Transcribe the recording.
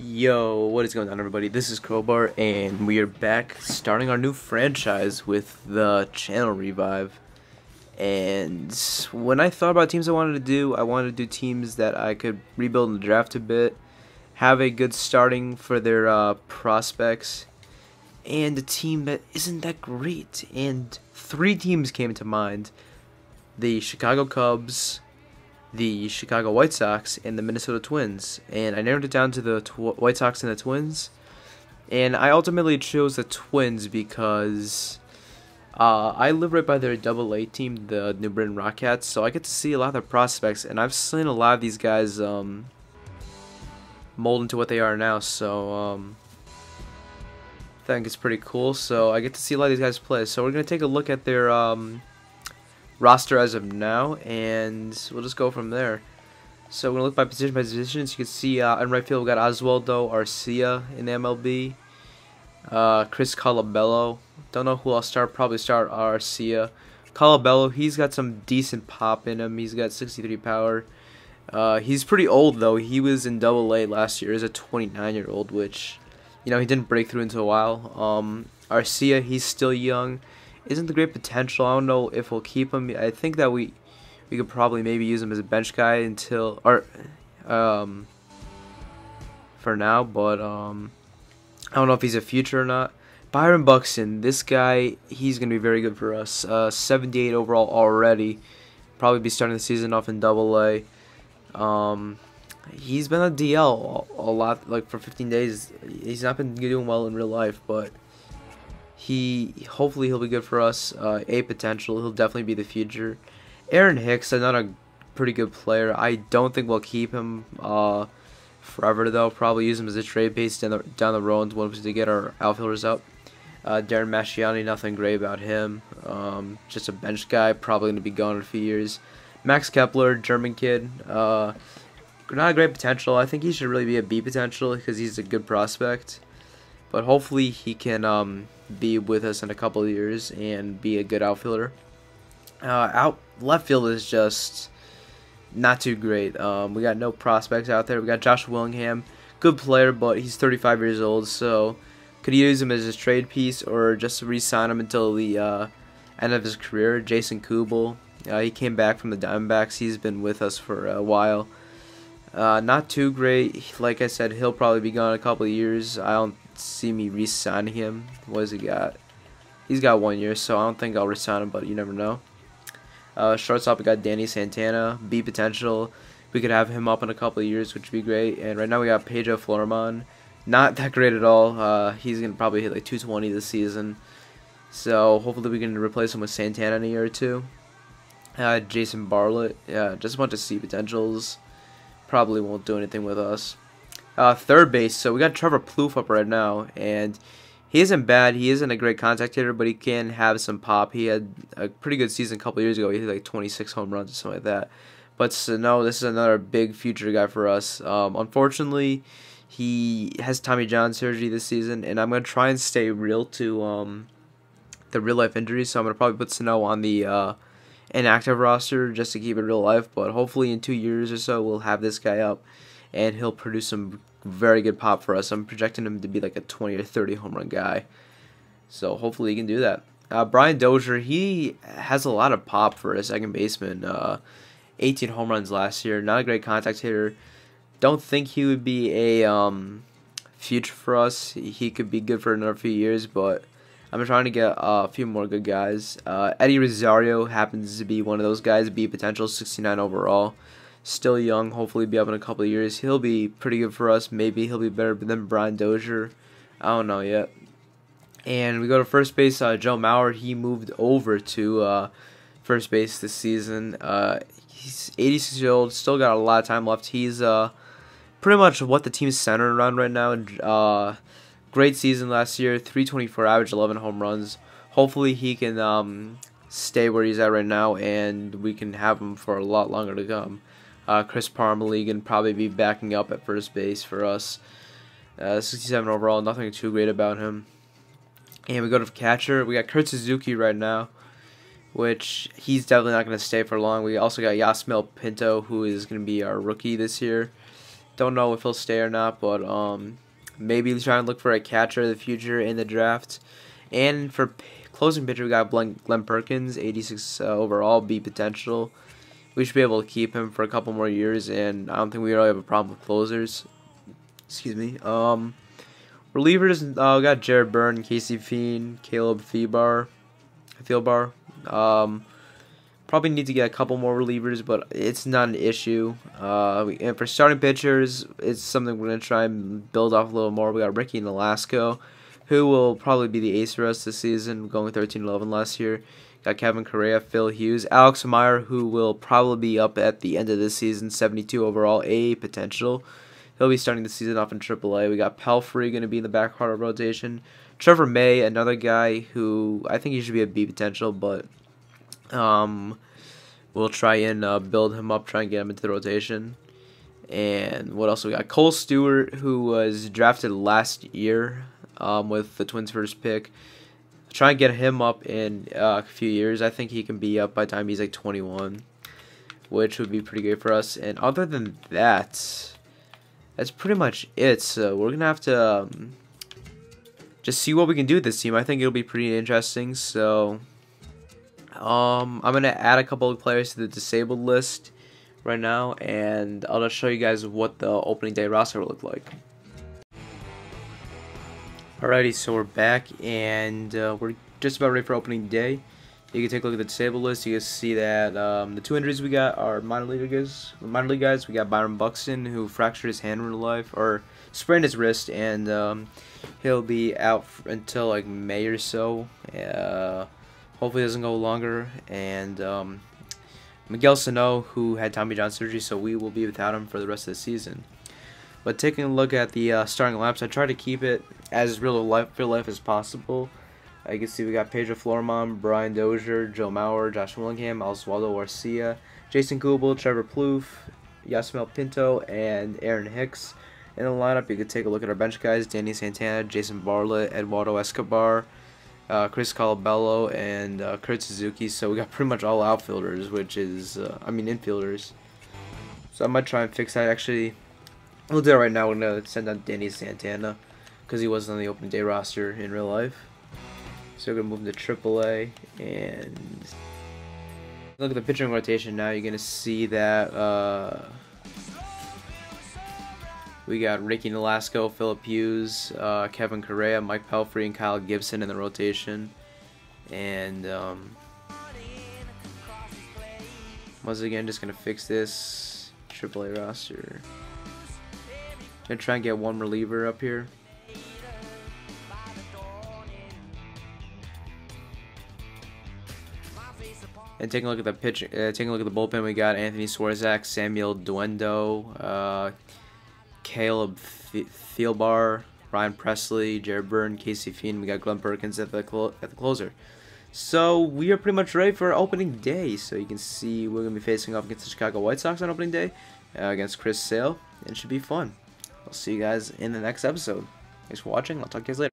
Yo, what is going on, everybody? This is Crowbar, and we are back starting our new franchise with the channel revive. And when I thought about teams I wanted to do teams that I could rebuild in the draft a bit, have a good starting for their prospects, and a team that isn't that great. And three teams came to mind: the Chicago Cubs, the Chicago White Sox, and the Minnesota Twins. And I narrowed it down to the White Sox and the Twins. And I ultimately chose the Twins because I live right by their Double-A team, the New Britain Rockcats, so I get to see a lot of their prospects, and I've seen a lot of these guys mold into what they are now. So I think it's pretty cool. So I get to see a lot of these guys play. So we're gonna take a look at their roster as of now, and we'll just go from there. So we're gonna look by position. As you can see, in right field we got Oswaldo Arcia in the MLB. Chris Colabello. Don't know who I'll start. Probably start Arcia. Colabello, he's got some decent pop in him. He's got 63 power. He's pretty old though. He was in Double-A last year as a 29-year-old, which, you know, he didn't break through into a while. Arcia, he's still young. Isn't the great potential. I don't know if we'll keep him. I think that we could probably maybe use him as a bench guy until for now, but I don't know if he's a future or not. Byron Buxton, this guy, he's gonna be very good for us. 78 overall already. Probably be starting the season off in Double-A. He's been on DL a lot, like for 15 days. He's not been doing well in real life, but hopefully he'll be good for us. A potential, he'll definitely be the future. Aaron Hicks, another pretty good player. I don't think we'll keep him forever though. Probably use him as a trade base down the road once we get our outfielders up. Darren Masciani, nothing great about him. Just a bench guy, probably going to be gone in a few years. Max Kepler, German kid. Not a great potential. I think he should really be a B potential because he's a good prospect. But hopefully he can be with us in a couple of years and be a good outfielder. Left field is just not too great. We got no prospects out there. We got Josh Willingham, good player, but he's 35 years old, so could use him as a trade piece or just re-sign him until the end of his career. Jason Kubel, he came back from the Diamondbacks. He's been with us for a while. Not too great. Like I said, he'll probably be gone in a couple of years. I don't see me re-signing him. What has he got? He's got 1 year, so I don't think I'll re-sign him, but you never know. Shortstop, we got Danny Santana, B potential. We could have him up in a couple of years, which would be great. And right now we got Pedro Florman. Not that great at all. He's going to probably hit like 220 this season. So hopefully we can replace him with Santana in a year or two. Jason Bartlett, yeah, just a bunch of C potentials. Probably won't do anything with us. Third base, so we got Trevor Plouffe up right now, and he isn't bad. He isn't a great contact hitter, but he can have some pop. He had a pretty good season a couple years ago. He hit like 26 home runs or something like that. But so, no, this is another big future guy for us. Unfortunately, he has Tommy John surgery this season, and I'm going to try and stay real to the real-life injuries, so I'm going to probably put Sano on the inactive roster just to keep it real life. But hopefully in 2 years or so, we'll have this guy up, and he'll produce some very good pop for us. I'm projecting him to be like a 20 or 30 home run guy, so hopefully he can do that. Brian Dozier, he has a lot of pop for a second baseman. 18 home runs last year. Not a great contact hitter. Don't think he would be a future for us. He could be good for another few years, but I'm trying to get a few more good guys. Eddie Rosario happens to be one of those guys. B potential, 69 overall. Still young, hopefully be up in a couple of years. He'll be pretty good for us. Maybe he'll be better than Brian Dozier. I don't know yet. And we go to first base. Joe Mauer, he moved over to first base this season. He's 86 years old, still got a lot of time left. He's pretty much what the team's centered around right now. Great season last year, 324 average, 11 home runs. Hopefully he can stay where he's at right now, and we can have him for a lot longer to come. Chris Parmelee can probably be backing up at first base for us. 67 overall, nothing too great about him. And we go to catcher. We got Kurt Suzuki right now, which he's definitely not going to stay for long. We also got Yasmel Pinto, who is going to be our rookie this year. Don't know if he'll stay or not, but maybe try and look for a catcher in the future in the draft. And for closing pitcher, we got Glenn Perkins, 86 overall, B potential. We should be able to keep him for a couple more years, and I don't think we really have a problem with closers. Excuse me. Relievers, we got Jared Byrne, Casey Fiend, Caleb Thielbar. Probably need to get a couple more relievers, but it's not an issue. And for starting pitchers, it's something we're going to try and build off a little more. We got Ricky Nolasco, who will probably be the ace for us this season, going 13-11 last year. Got Kevin Correa, Phil Hughes, Alex Meyer, who will probably be up at the end of this season, 72 overall, A potential. He'll be starting the season off in AAA. We got Pelfrey going to be in the back part of rotation. Trevor May, another guy who I think he should be a B potential, but we'll try and build him up, try and get him into the rotation. And what else we got? Cole Stewart, who was drafted last year with the Twins' first pick. Try and get him up in a few years. I think he can be up by the time he's like 21, which would be pretty good for us. And other than that, that's pretty much it. So we're gonna have to just see what we can do with this team. I think it'll be pretty interesting. So I'm gonna add a couple of players to the disabled list right now, and I'll just show you guys what the opening day roster will look like. Alrighty, so we're back, and we're just about ready for opening day. You can take a look at the disabled list. You can see that the two injuries we got are minor league guys. We got Byron Buxton, who fractured his hand in real life, or sprained his wrist, and he'll be out until like May or so. Hopefully it doesn't go longer. And Miguel Sano, who had Tommy John surgery, so we will be without him for the rest of the season. But taking a look at the starting lineups, I try to keep it as real life as possible. You can see we got Pedro Florman, Brian Dozier, Joe Mauer, Josh Willingham, Oswaldo Garcia, Jason Kubel, Trevor Plouffe, Yasmel Pinto, and Aaron Hicks. In the lineup, you can take a look at our bench guys: Danny Santana, Jason Bartlett, Eduardo Escobar, Chris Colabello, and Kurt Suzuki. So we got pretty much all outfielders, which is, infielders. So I might try and fix that. Actually, we'll do it right now. We're going to send out Danny Santana because he wasn't on the opening day roster in real life. So we're going to move him to AAA. And look at the pitching rotation now. You're going to see that we got Ricky Nolasco, Philip Hughes, Kevin Correa, Mike Pelfrey, and Kyle Gibson in the rotation. And once again, just going to fix this AAA roster. Gonna try and get one reliever up here. And taking a look at the pitch, taking a look at the bullpen, we got Anthony Swarzak, Samuel Duendo, Caleb Thielbar, Ryan Presley, Jared Byrne, Casey Fiend. We got Glenn Perkins at the closer. So we are pretty much ready for opening day. So you can see we're gonna be facing off against the Chicago White Sox on opening day, against Chris Sale, and it should be fun. I'll see you guys in the next episode. Thanks for watching. I'll talk to you guys later.